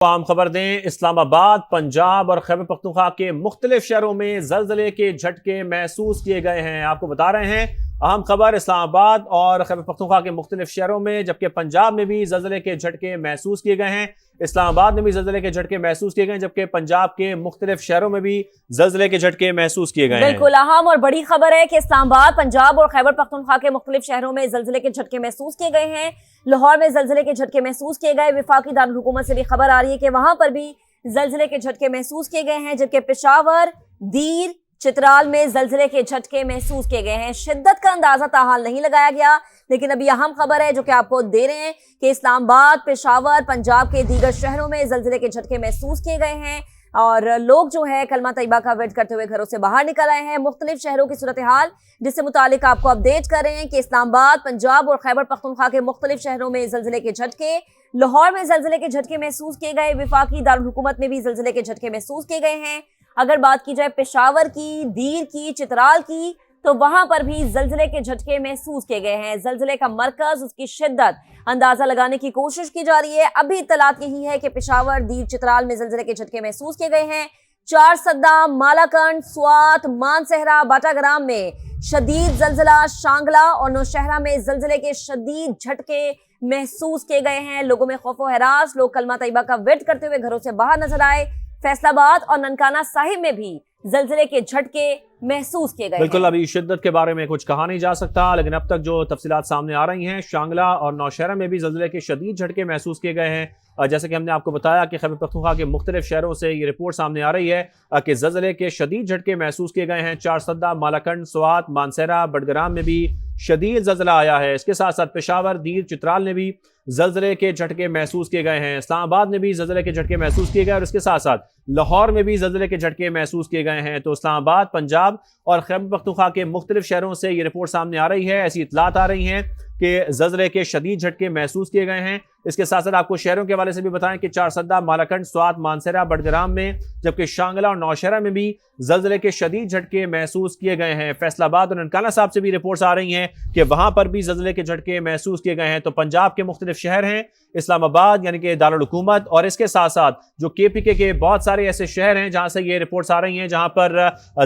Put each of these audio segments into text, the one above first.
عام خبر دیں، اسلام آباد، پنجاب اور خیبر پختونخوا کے مختلف شہروں میں زلزلے کے جھٹکے محسوس کیے گئے ہیں۔ آپ کو بتا رہے ہیں اہم خبر، اسلام آباد اور خیبر پختونخوا کے مختلف شہروں میں جبکہ پنجاب میں بھی زلزلے کے جھٹکے محسوس کیے گئے ہیں۔ اسلام آباد میں بھی زلزلے کے جھٹکے محسوس کیے گئے ہیں جبکہ پنجاب کے مختلف شہروں میں بھی زلزلے کے جھٹکے محسوس کیے گئے ہیں۔ بالکل اہم اور بڑی خبر ہے کہ اسلام آباد، پنجاب اور خیبر پختونخوا کے مختلف شہروں میں زلزلے کے جھٹکے محسوس کیے گئے ہیں۔ لاہور میں زلزلے کے جھٹکے محسوس کیے گئے۔ وفاقی دارالحکومت سے بھی خبر آ رہی ہے کہ وہاں پر بھی زلزلے کے جھٹکے محسوس کیے گئے ہیں، جبکہ پشاور، دیر، چترال میں زلزلے کے جھٹکے محسوس کیے گئے ہیں۔ شدت کا اندازہ تاحال نہیں لگایا گیا، لیکن ابھی اہم خبر ہے جو کہ آپ کو دے رہے ہیں کہ اسلام آباد، پشاور، پنجاب کے دیگر شہروں میں زلزلے کے جھٹکے محسوس کیے گئے ہیں اور لوگ جو ہے کلمہ طیبہ کا ورد کرتے ہوئے گھروں سے باہر نکل آئے ہیں۔ مختلف شہروں کی صورتحال جس سے متعلق آپ کو اپڈیٹ کر رہے ہیں کہ اسلام آباد، پنجاب اور خیبر پختونخوا کے مختلف شہروں میں زلزلے کے جھٹکے، لاہور میں زلزلے کے جھٹکے محسوس کیے گئے، وفاقی دارالحکومت میں بھی زلزلے کے جھٹکے محسوس کیے گئے ہیں۔ اگر بات کی جائے پشاور کی، دیر کی، چترال کی، تو وہاں پر بھی زلزلے کے جھٹکے محسوس کیے گئے ہیں۔ زلزلے کا مرکز، اس کی شدت اندازہ لگانے کی کوشش کی جا رہی ہے۔ ابھی اطلاعات یہی ہے کہ پشاور، دیر، چترال میں زلزلے کے جھٹکے محسوس کیے گئے ہیں۔ چار سدہ، مالاکنڈ، سوات، مانسہرہ، باٹا گرام میں شدید زلزلہ، شانگلہ اور نوشہرہ میں زلزلے کے شدید جھٹکے محسوس کیے گئے ہیں۔ لوگوں میں خوف و ہراس، لوگ کلمہ طیبہ کا ورد کرتے ہوئے گھروں سے باہر نظر آئے۔ فیصل آباد اور ننکانہ صاحب میں بھی زلزلے کے جھٹکے محسوس کیے گئے۔ بالکل ابھی شدت کے بارے میں کچھ کہا نہیں جا سکتا، لیکن اب تک جو تفصیلات سامنے آ رہی ہیں، شانگلہ اور نوشہرہ میں بھی زلزلے کے شدید جھٹکے محسوس کیے گئے ہیں۔ جیسے کہ ہم نے آپ کو بتایا کہ خیبر پختونخوا کے مختلف شہروں سے یہ رپورٹ سامنے آ رہی ہے کہ زلزلے کے شدید جھٹکے محسوس کیے گئے ہیں۔ چار سدہ، مالاکنڈ، سوات، مانسہرہ، بٹگرام میں بھی شدید زلزلہ آیا ہے۔ اس کے ساتھ ساتھ پشاور، دیر، چترال میں بھی زلزلے کے جھٹکے محسوس کیے گئے ہیں۔ اسلام آباد میں بھی زلزلے کے جھٹکے محسوس کیے گئے اور اس کے ساتھ ساتھ لاہور میں بھی زلزلے کے جھٹکے محسوس کیے گئے ہیں۔ تو اسلام آباد، پنجاب اور خیبر پختونخوا کے مختلف شہروں سے یہ رپورٹ سامنے آ رہی ہے، ایسی اطلاعات آ رہی ہیں کہ زلزلے کے شدید جھٹکے محسوس کیے گئے ہیں۔ اس کے ساتھ ساتھ آپ کو شہروں کے حوالے سے بھی بتائیں کہ چار سدہ، مالاکنڈ، سوات، مانسہرہ، بٹگرام میں جبکہ شانگلہ اور نوشہرہ میں بھی زلزلے کے شدید جھٹکے محسوس کیے گئے ہیں۔ فیصل آباد اور ننکانہ صاحب سے بھی رپورٹس آ رہی ہیں کہ وہاں پر بھی زلزلے کے جھٹکے محسوس کیے گئے ہیں۔ تو پنجاب کے مختلف شہر ہیں، اسلام آباد یعنی کہ دارالحکومت، اور اس کے ساتھ ساتھ جو KPK کے بہت سارے ایسے شہر ہیں جہاں سے یہ رپورٹس آ رہی ہیں جہاں پر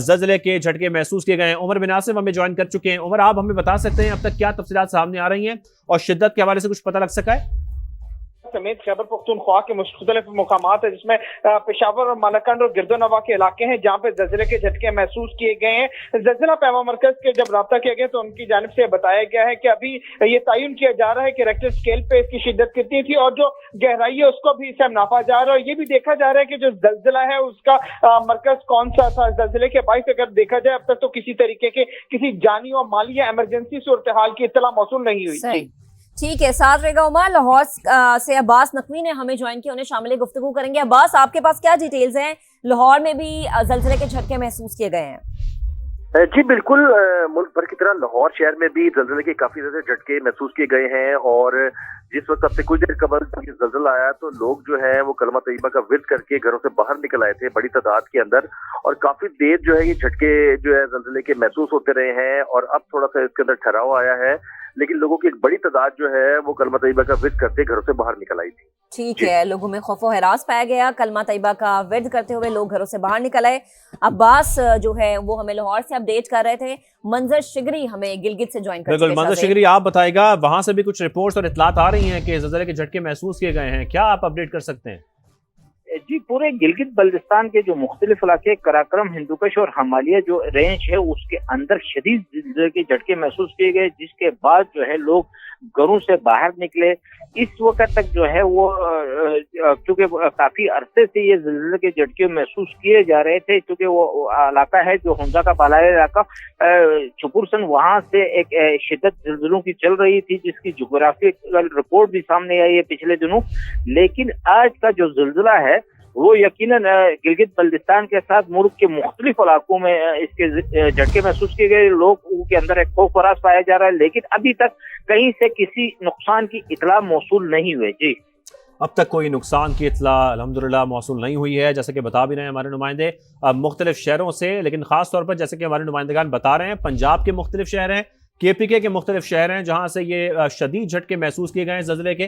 زلزلے کے جھٹکے محسوس کیے گئے ہیں۔ عمر بن آصف ہمیں جوائن کر چکے ہیں۔ عمر، آپ ہمیں بتا سکتے ہیں اب تک کیا تفصیلات سامنے آ رہی ہیں اور شدت کے حوالے سے کچھ پتہ لگ سکا ہے؟ سمیت خیبر پختونخوا کے مختلف مقامات ہیں جس میں پشاور اور مالاکنڈ اور گرد و نواح کے علاقے ہیں جہاں پہ زلزلے کے جھٹکے محسوس کیے گئے ہیں۔ زلزلہ پیما مرکز کے جب رابطہ کیا گیا تو ان کی جانب سے بتایا گیا ہے کہ ابھی یہ تعین کیا جا رہا ہے کہ ریکٹر اسکیل پہ اس کی شدت کتنی تھی اور جو گہرائی ہے اس کو بھی اسے ناپا جا رہا ہے، اور یہ بھی دیکھا جا رہا ہے کہ جو زلزلہ ہے اس کا مرکز کون سا تھا۔ زلزلے کے باعث اگر دیکھا جائے اب تک تو کسی طریقے کے کسی جانی اور مالی یا ایمرجنسی صورتحال کی اطلاع موصول نہیں ہوئی۔ ٹھیک ہے، ساتھ رہے گا عمر۔ لاہور سے عباس نقوی نے ہمیں جوائن کیا، انہیں شامل گفتگو کریں گے۔ عباس، آپ کے پاس کیا ڈیٹیلز ہیں؟ لاہور میں بھی زلزلے کے جھٹکے محسوس کیے گئے ہیں؟ جی بالکل، ملک بھر کی طرح لاہور شہر میں بھی زلزلے کے کافی زیادہ جھٹکے محسوس کیے گئے ہیں، اور جس وقت اب سے کچھ دیر قبل زلزلہ آیا تو لوگ جو ہے وہ کلمہ طیبہ کا ورد کر کے گھروں سے باہر نکل آئے تھے بڑی تعداد کے اندر، اور کافی دیر جو ہے یہ جھٹکے جو ہے زلزلے کے محسوس ہوتے رہے ہیں، اور اب تھوڑا سا اس کے اندر ٹھہراؤ آیا ہے، لیکن لوگوں کی ایک بڑی تعداد جو ہے وہ کلمہ طیبہ کا ورد کرتے گھروں سے باہر نکل آئی تھی۔ ٹھیک ہے، لوگوں میں خوف و ہراس پایا گیا، کلمہ طیبہ کا ورد کرتے ہوئے لوگ گھروں سے باہر نکل آئے۔ عباس جو ہے وہ ہمیں لاہور سے اپڈیٹ کر رہے تھے۔ منظر شگری ہمیں گلگت سے جوائن کر رہے ہیں۔ بالکل منظر شگری، آپ بتائے گا، وہاں سے بھی کچھ رپورٹس اور اطلاعات آ رہی ہیں کہ زلزلے کے جھٹکے محسوس کیے گئے ہیں، کیا آپ اپڈیٹ کر سکتے ہیں؟ جی، پورے گلگت بلتستان کے جو مختلف علاقے، کراکرم، ہندوکش اور ہمالیہ جو رینج ہے اس کے اندر شدید زلزلے کے جھٹکے محسوس کیے گئے، جس کے بعد جو ہے لوگ گھروں سے باہر نکلے۔ اس وقت تک جو ہے وہ چونکہ کافی عرصے سے یہ زلزلے کے جھٹکے محسوس کیے جا رہے تھے، چونکہ وہ علاقہ ہے جو ہنزا کا بالائی علاقہ چپورسن، وہاں سے ایک شدت زلزلوں کی چل رہی تھی جس کی جغرافیکل رپورٹ بھی سامنے آئی ہے پچھلے دنوں۔ لیکن آج کا جو زلزلہ ہے وہ یقیناً گلگت بلتستان کے ساتھ ملک کے مختلف علاقوں میں اس کے جھٹکے محسوس کیے گئے، لوگوں کے اندر ایک خوف و ہراس پایا جا رہا ہے، لیکن ابھی تک کہیں سے کسی نقصان کی اطلاع موصول نہیں ہوئی۔ جی، اب تک کوئی نقصان کی اطلاع الحمدللہ موصول نہیں ہوئی ہے، جیسے کہ بتا بھی رہے ہیں ہمارے نمائندے مختلف شہروں سے، لیکن خاص طور پر جیسے کہ ہمارے نمائندگان بتا رہے ہیں پنجاب کے مختلف شہر ہیں، KPK کے مختلف شہر ہیں جہاں سے یہ شدید جھٹکے محسوس کیے گئے ہیں زلزلے کے۔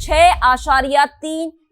6.3